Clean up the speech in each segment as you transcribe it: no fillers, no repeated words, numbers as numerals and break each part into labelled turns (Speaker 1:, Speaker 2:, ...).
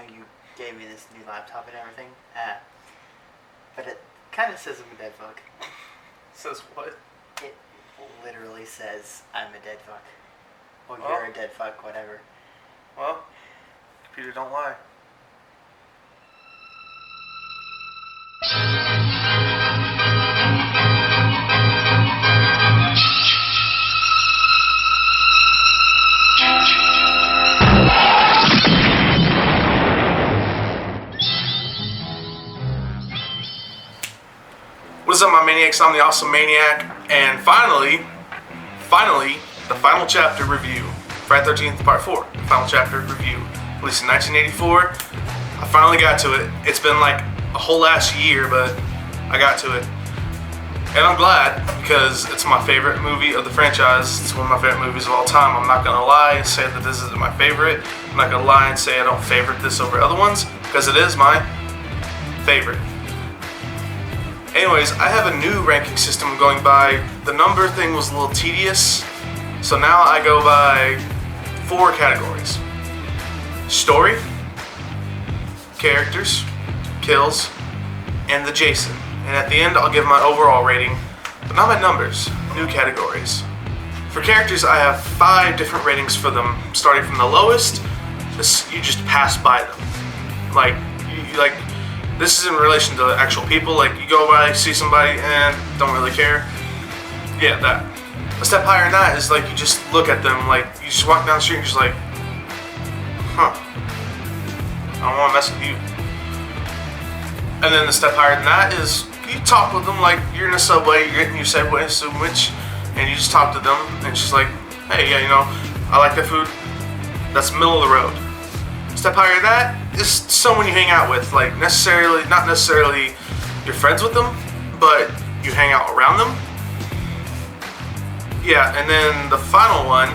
Speaker 1: know you gave me this new laptop and everything, but it kind of says I'm a dead fuck.
Speaker 2: Says what?
Speaker 1: It literally says I'm a dead fuck. Or you're a dead fuck, whatever.
Speaker 2: Well, computer don't lie. What's up, my maniacs? I'm the Awesome Maniac, and finally, the final chapter review. Friday 13th, Part 4, the final chapter review. Released in 1984. I finally got to it. It's been like a whole last year, but I got to it. And I'm glad, because it's my favorite movie of the franchise. It's one of my favorite movies of all time. I'm not gonna lie and say that this isn't my favorite. I'm not gonna lie and say I don't favorite this over other ones, because it is my favorite. Anyways, I have a new ranking system going by. The number thing was a little tedious, so now I go by 4 categories: story, characters, kills, and the Jason. And at the end, I'll give my overall rating, but not my numbers, new categories. For characters, I have 5 different ratings for them, starting from the lowest, you just pass by them. This is in relation to actual people, like you go by, see somebody, and don't really care. Yeah, that. A step higher than that is like you just look at them, like you just walk down the street and you're just like, huh, I don't want to mess with you. And then the step higher than that is you talk with them, like you're in a subway, you're getting your subway sandwich, and you just talk to them, and it's just like, hey, yeah, you know, I like that food. That's middle of the road. Step higher than that is someone you hang out with, like not necessarily you're friends with them, but you hang out around them. Yeah, and then the final one,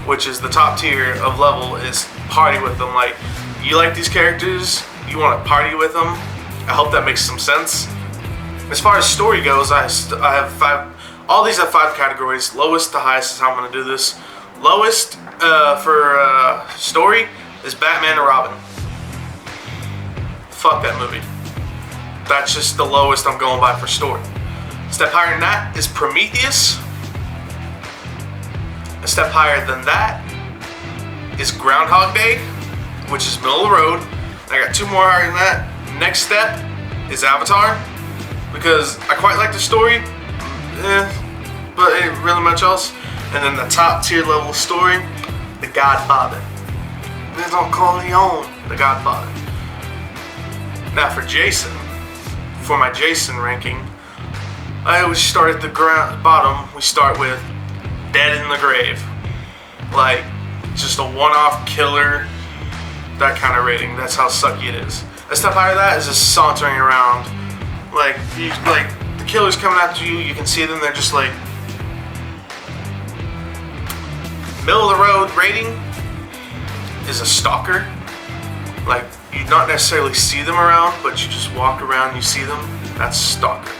Speaker 2: which is the top tier of level, is party with them. Like, you like these characters, you want to party with them. I hope that makes some sense. As far as story goes, I have 5. All these have 5 categories. Lowest to highest is how I'm going to do this. Lowest for story is Batman and Robin. Fuck that movie. That's just the lowest I'm going by for story. Step higher than that is Prometheus. A step higher than that is Groundhog Day, which is middle of the road. I got 2 more higher than that. Next step is Avatar, because I quite like the story, but ain't really much else. And then the top tier level story, The Godfather. They don't call Leon The Godfather. Now for Jason, for my Jason ranking, I always start at the bottom. We start with Dead in the Grave. Like, just a one-off killer, that kind of rating. That's how sucky it is. A step higher than that is just sauntering around. Like the killer's coming after you, you can see them, they're just like, middle of the road rating is a Stalker. Like, you not necessarily see them around, but you just walk around, you see them. That's Stalker.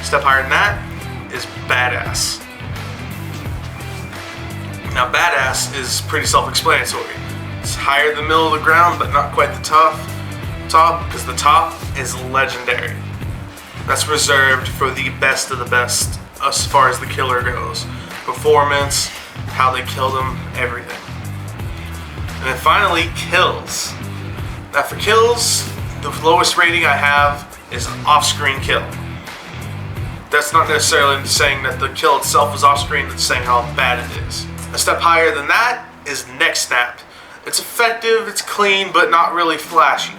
Speaker 2: Step higher than that is Badass. Now, Badass is pretty self-explanatory. It's higher than the middle of the ground, but not quite the top, because the top is legendary. That's reserved for the best of the best as far as the killer goes. Performance, how they killed him, everything. And then finally, kills. Now for kills, the lowest rating I have is off-screen kill. That's not necessarily saying that the kill itself is off-screen, it's saying how bad it is. A step higher than that is neck snap. It's effective, it's clean, but not really flashy.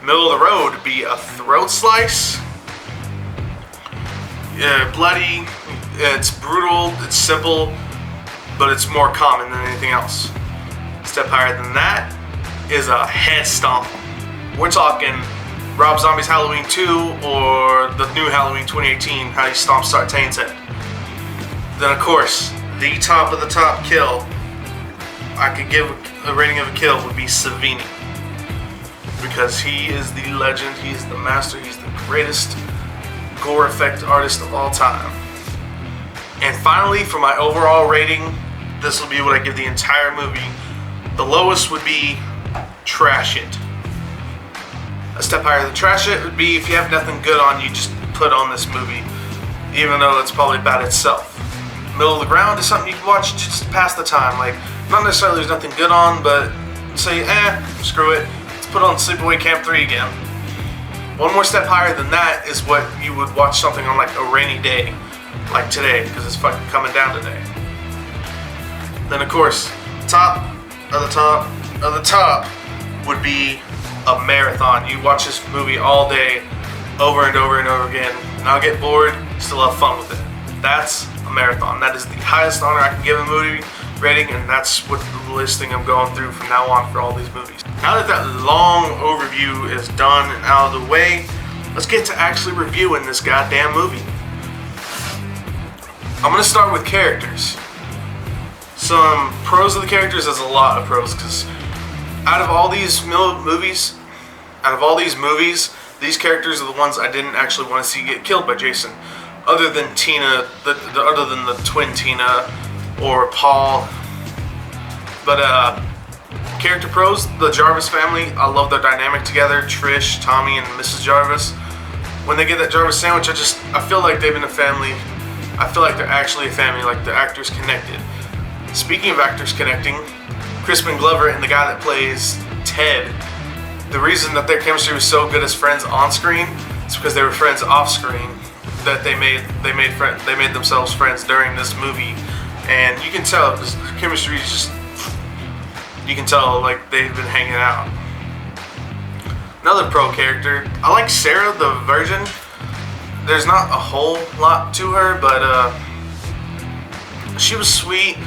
Speaker 2: Middle of the road would be a throat slice. Bloody, it's brutal, it's simple, but it's more common than anything else. Step higher than that is a head stomp. We're talking Rob Zombie's Halloween 2 or the new Halloween 2018, how he stomps Sartain's head. Then of course, the top of the top kill I could give a rating of a kill would be Savini, because he is the legend, he's the master, he's the greatest gore effect artist of all time. And finally, for my overall rating, this will be what I give the entire movie. The lowest would be trash it. A step higher than trash it would be if you have nothing good on, you just put on this movie, even though it's probably bad itself. Middle of the ground is something you can watch just to pass the time. Like, not necessarily there's nothing good on, but say, screw it, let's put on Sleepaway Camp 3 again. One more step higher than that is what you would watch something on like a rainy day, like today, because it's fucking coming down today. Then of course, top of the top would be a marathon. You watch this movie all day, over and over and over again, not get bored, still have fun with it. That's a marathon. That is the highest honor I can give a movie rating, and that's what the listing I'm going through from now on for all these movies. Now that that long overview is done and out of the way, let's get to actually reviewing this goddamn movie. I'm gonna start with characters. Some pros of the characters. There's a lot of pros, because out of all these movies, these characters are the ones I didn't actually want to see get killed by Jason. Other than Tina, other than the twin Tina or Paul. But character pros, the Jarvis family, I love their dynamic together. Trish, Tommy, and Mrs. Jarvis. When they get that Jarvis sandwich, I feel like they've been a family. I feel like they're actually a family, like the actors connected. Speaking of actors connecting, Crispin Glover and the guy that plays Ted, the reason that their chemistry was so good as friends on screen is because they were friends off screen. That they made themselves friends during this movie, and you can tell the chemistry is just. You can tell like they've been hanging out. Another pro character, I like Sarah the Virgin. There's not a whole lot to her, but she was sweet,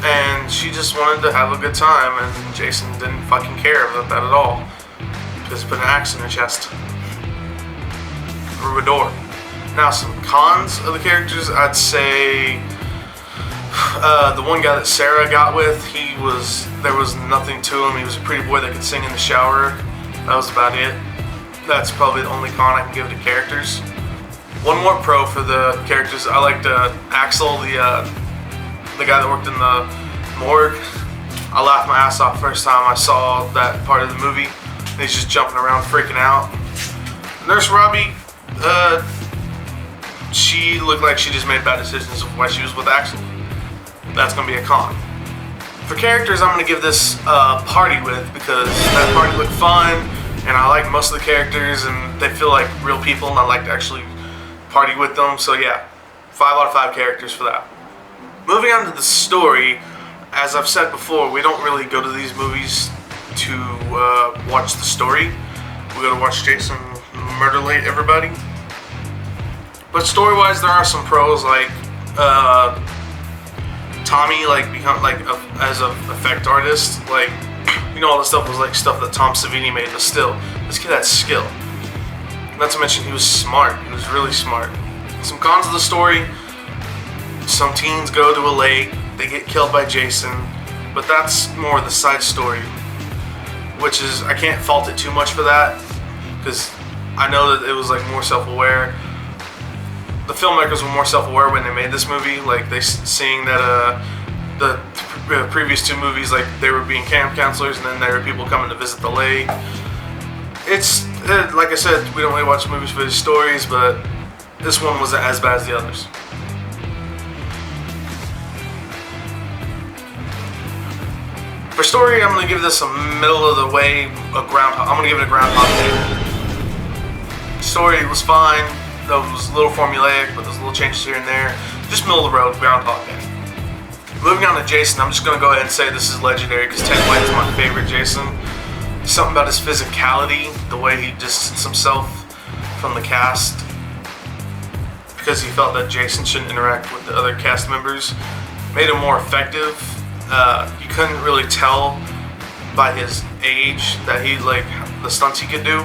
Speaker 2: and she just wanted to have a good time, and Jason didn't fucking care about that at all, because he put an axe in her chest through a door. Now, some cons of the characters, I'd say the one guy that Sarah got with, there was nothing to him. He was a pretty boy that could sing in the shower. That was about it. That's probably the only con I can give to characters. One more pro for the characters, I liked Axel, the guy that worked in the morgue. I laughed my ass off first time I saw that part of the movie. He's just jumping around, freaking out. Nurse Robbie, she looked like she just made bad decisions of why she was with Axel. That's going to be a con. For characters, I'm going to give this Party with, because that party looked fun, and I like most of the characters, and they feel like real people, and I like to actually party with them. So yeah, 5 out of 5 characters for that. Moving on to the story, as I've said before, we don't really go to these movies to watch the story. We go to watch Jason murderate everybody. But story-wise, there are some pros, like Tommy, as an effect artist, like, you know, all the stuff was like stuff that Tom Savini made, but still, this kid had skill. Not to mention, he was smart. He was really smart. Some cons of the story: some teens go to a lake, they get killed by Jason, but that's more the side story, which is, I can't fault it too much for that, because I know that it was like more self-aware. The filmmakers were more self-aware when they made this movie, like seeing that the previous 2 movies, like they were being camp counselors, and then there were people coming to visit the lake. It's like I said, we don't really watch movies for these stories, but this one wasn't as bad as the others. For story, I'm gonna give this a middle of the way, I'm gonna give it a Groundhog Day. Story was fine. It was a little formulaic, but there's little changes here and there. Just middle of the road, Groundhog Day. Moving on to Jason, I'm just going to go ahead and say this is legendary, because Ted White is my favorite Jason. Something about his physicality, the way he distanced himself from the cast, because he felt that Jason shouldn't interact with the other cast members, made him more effective. You couldn't really tell by his age that the stunts he could do.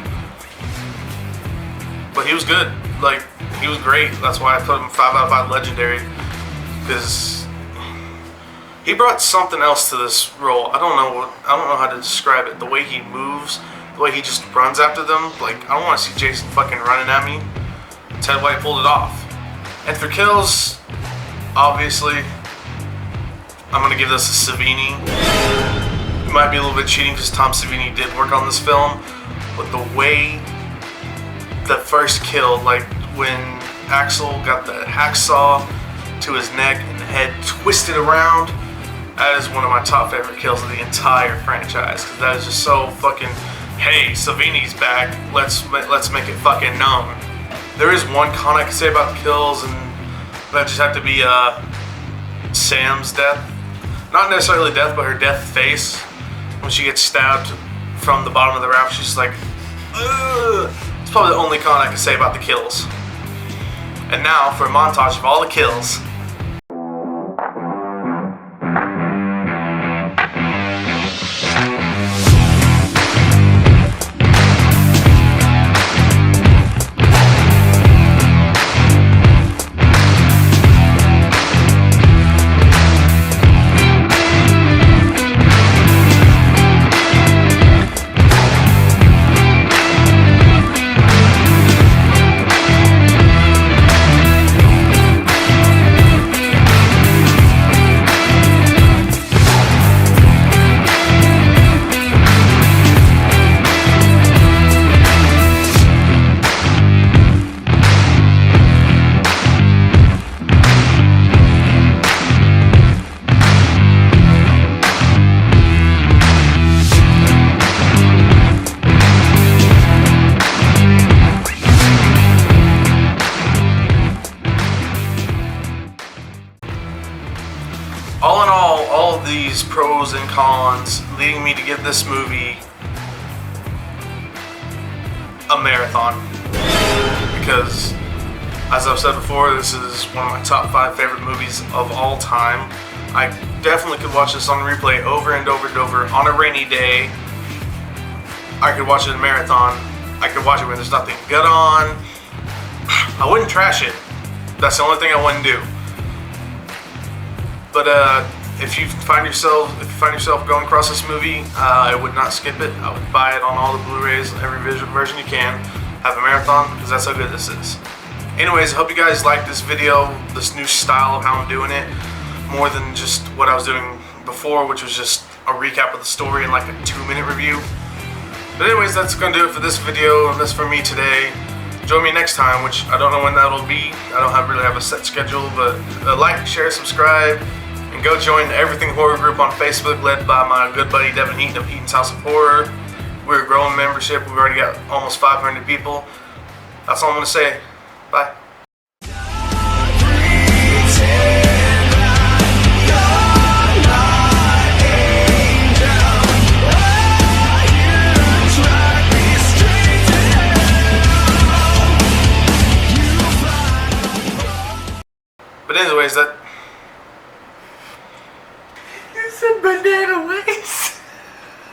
Speaker 2: But he was good. Like, he was great. That's why I put him 5 out of 5 legendary, because he brought something else to this role. I don't know how to describe it. The way he moves, the way he just runs after them. Like, I don't want to see Jason fucking running at me. Ted White pulled it off. And for kills, obviously, I'm gonna give this a Savini. might be a little bit cheating because Tom Savini did work on this film, but the way the first kill, like when Axel got the hacksaw to his neck and the head twisted around, that is one of my top favorite kills of the entire franchise, because that is just so fucking, hey, Savini's back, let's make it fucking known. There is one con I can say about the kills, and that just have to be Sam's death. Not necessarily death, but her death face. When she gets stabbed from the bottom of the raft, she's just like, ugh. It's probably the only con I can say about the kills. And now for a montage of all the kills. All in all of these pros and cons leading me to give this movie a marathon. Because, as I've said before, this is one of my top 5 favorite movies of all time. I definitely could watch this on replay over and over and over on a rainy day. I could watch it in marathon. I could watch it when there's nothing good on. I wouldn't trash it. That's the only thing I wouldn't do. But if you find yourself going across this movie, I would not skip it. I would buy it on all the Blu-rays, every visual version you can. Have a marathon, because that's how good this is. Anyways, I hope you guys like this video, this new style of how I'm doing it, more than just what I was doing before, which was just a recap of the story and like a 2-minute review. But anyways, that's gonna do it for this video, and that's for me today. Join me next time, which I don't know when that'll be. I don't really have a set schedule, but like, share, subscribe, and go join the Everything Horror group on Facebook, led by my good buddy Devin Eaton of Eaton's House of Horror. We're a growing membership. We've already got almost 500 people. That's all I'm gonna say. Bye. But anyways, that...
Speaker 1: You said banana waist.